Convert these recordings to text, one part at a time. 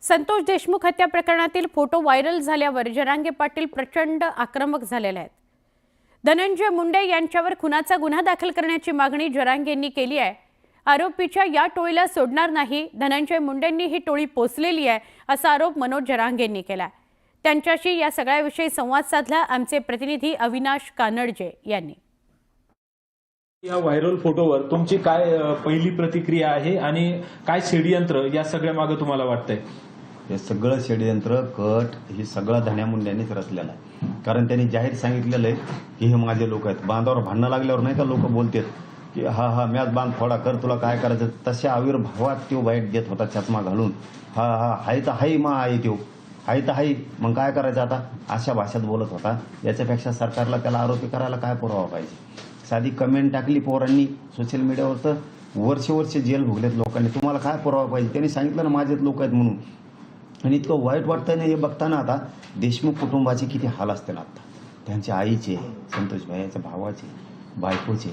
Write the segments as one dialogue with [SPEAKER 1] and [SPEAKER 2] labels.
[SPEAKER 1] संतोष देशमुख हत्या प्रकरणातील photo viral झाल्यावर जरांगे पाटील प्रचंड आक्रमक झालेले आहेत। धनंजय मुंडे यांच्यावर खुनाचा गुन्हा दाखल करण्याची मागणी जरांगेंनी केली आहे। आरोपीच्या या टोळीला सोडणार नाही, धनंजय मुंडेंनी ही टोळी पोसलेली आहे असा आरोप मनोज जरांगेंनी केला। त्यांच्याशी या सगळ्याविषयी संवाद साधला आमचे प्रतिनिधी अविनाश कानडजे यांनी।
[SPEAKER 2] या व्हायरल फोटोवर तुमची काय पहिली प्रतिक्रिया आहे आणि काय षडयंत्र या सगळ्या मागे तुम्हाला वाटतंय?
[SPEAKER 3] हे सगळं षडयंत्र कट हे सगळं धन्या मुंड्यांनीच रचलेलं आहे। कारण त्यांनी जाहीर सांगितलेलं आहे की हे माझे लोक आहेत। बांधावर भांडणं लागल्यावर नाही का लोक बोलतात की हा मॅच बांध फोडा कर, तुला काय करायचं, तशा आविर्भावात तो बाईट देत होता चष्मा घालून। हाय तर हाय मा आहे तो, हाय तर हाय, मग काय करायचं आता, अशा भाषेत बोलत होता। याच्यापेक्षा सरकारला त्याला आरोपी करायला काय पुरावा पाहिजे? साधी कमेंट टाकली पोरांनी सोशल मीडियावर तर वर्ष जेल भोगलेत लोकांनी। तुम्हाला काय पुरावा पाहिजे? त्यांनी सांगितलं ना माझेच लोक आहेत म्हणून। आणि इतकं वाईट वाटतंय ना हे बघताना आता देशमुख कुटुंबाचे किती हाल असतील आता, त्यांच्या आईचे, संतोष भाईच्या भावाचे, बायकोचे,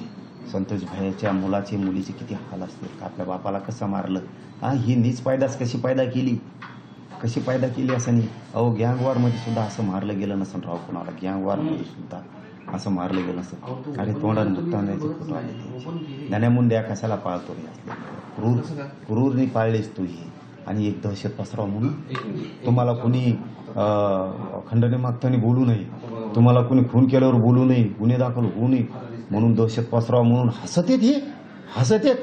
[SPEAKER 3] संतोष भाईच्या मुलाचे, मुलीचे किती हाल असतील। आपल्या बापाला कसं मारलं, ही नीच पैदास कशी पैदा केली असं नाही। अहो गँगवॉरमध्ये सुद्धा असं मारलं गेलं नसेल राव कोणाला, गँगवॉरमध्ये सुद्धा असं मारलं गेलं नसेल। अरे तोंडाने दुखतानाचे फोटो आले। धन्या मुंड्या कशाला पाळतो रे? क्रूरनी पाळलेस तू ही, आणि एक दहशत पसराव म्हणून तुम्हाला कुणी खंडणी मागताना बोलू नये, तुम्हाला कुणी खून केल्यावर बोलू नये, गुन्हे दाखल होऊ नये म्हणून दहशत पसराव म्हणून हसत येत।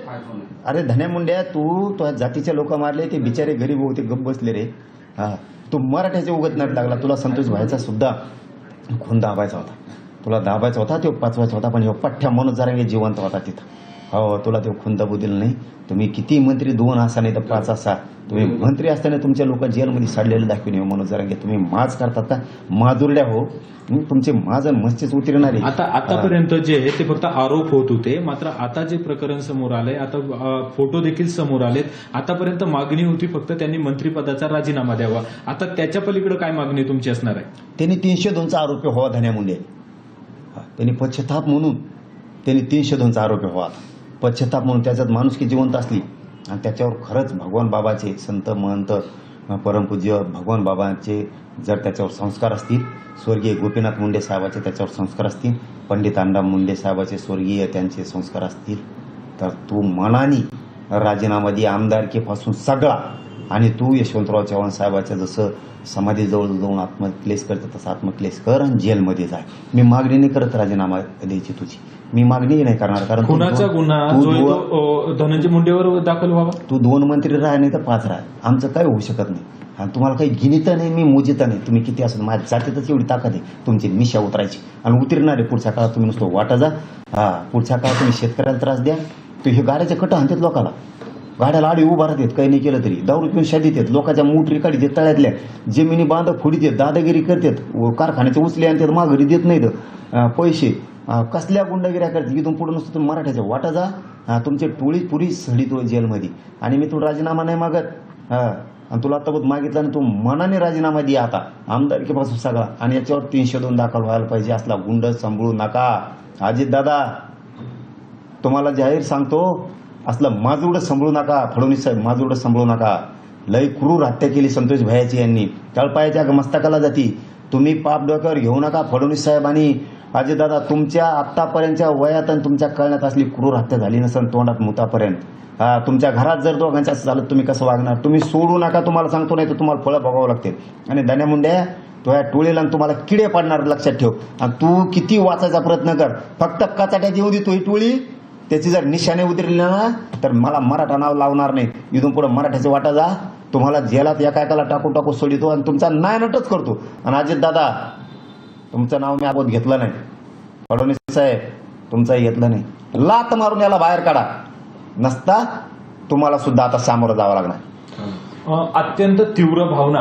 [SPEAKER 3] अरे धन्या मुंड्या, तू जातीचे लोक मारले, ते बिचारे गरीब होते गप बसले रे। तू मराठ्याच्या उगत नाट लागला, तुला संतोष भाईचा सुद्धा खून दाबायचा होता, तुला दाबायचा होता, तो पाचवायचा होता, पण ह्यो पठ्ठ्या मनोज जरांगे जिवंत होता तिथं। हो, तुला ते खून दाबू दिलं नाही। तुम्ही किती मंत्री, 2 असा नाही तर 5 असा, तुम्ही मंत्री असताना तुमच्या लोक जेलमध्ये साडलेलं दाखवून मनोज जरांगे तुम्ही माज करतात का? माजुरड्या हो, तुमचे माज मस्तीच उतरणारे।
[SPEAKER 2] आतापर्यंत जे आहे ते फक्त आरोप होत होते, मात्र आता जे प्रकरण समोर आलंय, आता फोटो देखील समोर आलेत। आतापर्यंत मागणी होती फक्त त्यांनी मंत्रिपदाचा राजीनामा द्यावा, आता त्याच्या पलीकडे काय मागणी तुमची असणार आहे?
[SPEAKER 3] त्यांनी 302चा आरोपी व्हावा धन्या मुंडे, त्यांनी पश्चाताप म्हणून त्यांनी 302चा आरोपी व्हावा, पश्चाताप म्हणून। त्याच्यात माणुसकी जिवंत असली आणि त्याच्यावर खरंच भगवान बाबाचे, संत महंत परमपूज्य भगवान बाबांचे जर त्याच्यावर संस्कार असतील, स्वर्गीय गोपीनाथ मुंडे साहेबाचे त्याच्यावर संस्कार असतील, पंडित अण्णा मुंडे साहेबाचे स्वर्गीय त्यांचे संस्कार असतील, तर तू मनाने राजीनामा दे आमदारकीपासून सगळा, आणि तू यशवंतराव चव्हाण साहेबाच्या जसं समाधीजवळ जाऊन आत्मक्लेश करते तसं आत्मक्लेश कर आणि जेलमध्ये जाय। मी मागणी नाही करत राजीनामा द्यायची तुझी, मी मागणी नाही करणार, कारण
[SPEAKER 2] खुनाचा गुन्हा धनंजय मुंडेवर दाखल व्हावा।
[SPEAKER 3] तू 2 मंत्री राह नाही तर 5 राह, आमचं काय होऊ शकत नाही। आणि तुम्हाला काही गिनित नाही, मी मोजित नाही, तुम्ही किती असत माझ्या जातीतच एवढी ताकद आहे तुमची मिशा उतरायची, आणि उतरणार आहे पुढच्या काळात। तुम्ही नुसतं वाटा जा, पुढच्या काळात तुम्ही शेतकऱ्याला त्रास द्या, तर हे गाड्याचे कट आणतात लोकांना, गाड्याला आडी उभा राहतात, काही नाही केलं तरी दारू पिऊन शादीत आहेत, लोकांच्या मोटरी काढीत तळ्यातल्या, जमिनी बांध फोडीत, दादागिरी करतात, कारखान्याचे उचले आणि त्यात माघारी देत नाहीत पैसे, कसल्या गुंडगिऱ्या करतात। इथून पुढे नुसतं तुम्ही मराठ्याच्या वाटा जा, तुमची टोळी पुरी सडी तो जेलमध्ये, आणि मी तुला राजीनामा नाही मागत, आणि तुला आता मागितला आणि तू मनाने राजीनामा दे आता आमदारकीपासून सगळा, आणि याच्यावर 302 दाखल व्हायला पाहिजे। असला गुंड सांभाळू नका अजित दादा, तुम्हाला जाहीर सांगतो, असलं माजुरडं सांभाळू नका। फडणवीस साहेब माजुरडं सांभाळू नका, लई क्रूर हत्या केली संतोष भाईची यांनी, तळपायाच्या मस्तकाला जाती। तुम्ही पाप डोक्यावर घेऊ नका फडणवीस साहेब आणि अजितदादा, तुमच्या आतापर्यंतच्या वयात आणि तुमच्या कळण्यात असली क्रूर हत्या झाली नसेल तोंडात मुतापर्यंत। तुमच्या घरात जर दोघांच्या असं झालं तुम्ही कसं वागणार? तुम्ही सोडू नका, तुम्हाला सांगतो, नाही तर तुम्हाला फळं भोगावं लागतील। आणि धन्या मुंड्या, तो या टोळीला तुम्हाला किडे पडणार, लक्षात ठेव। आणि तू किती वाचायचा प्रयत्न कर, फक्त कचाट्यात येऊ दे तो ही टोळी, त्याची जर निशाणे उतरली ना तर मला मराठा नाव लावणार नाही। इथून पुढे मराठ्याचे वाटा जा, तुम्हाला जेलात एकाएकाला टाकू सोडितो आणि तुमचा नायनटच करतो। आणि अजित दादा, तुमचं नाव मी अगोदर घेतलं नाही, फडणवीस साहेब तुमचंही घेतलं नाही, लात मारून याला बाहेर काढा, नसता तुम्हाला सुद्धा आता सामोरं जावं लागणार।
[SPEAKER 2] अत्यंत तीव्र भावना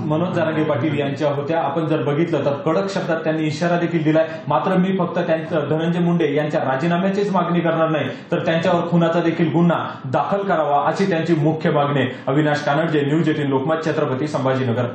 [SPEAKER 2] मनोज जरांगे पाटील यांच्या होत्या। आपण जर बघितलं तर कडक शब्दात त्यांनी इशारा देखील दिलाय, मात्र मी फक्त धनंजय मुंडे यांच्या राजीनाम्याचीच मागणी करणार नाही, तर त्यांच्यावर खुनाचा देखील गुन्हा दाखल करावा अशी त्यांची मुख्य मागणी आहे। अविनाश कानडजे, न्यूज 18 लोकमत, छत्रपती संभाजीनगर।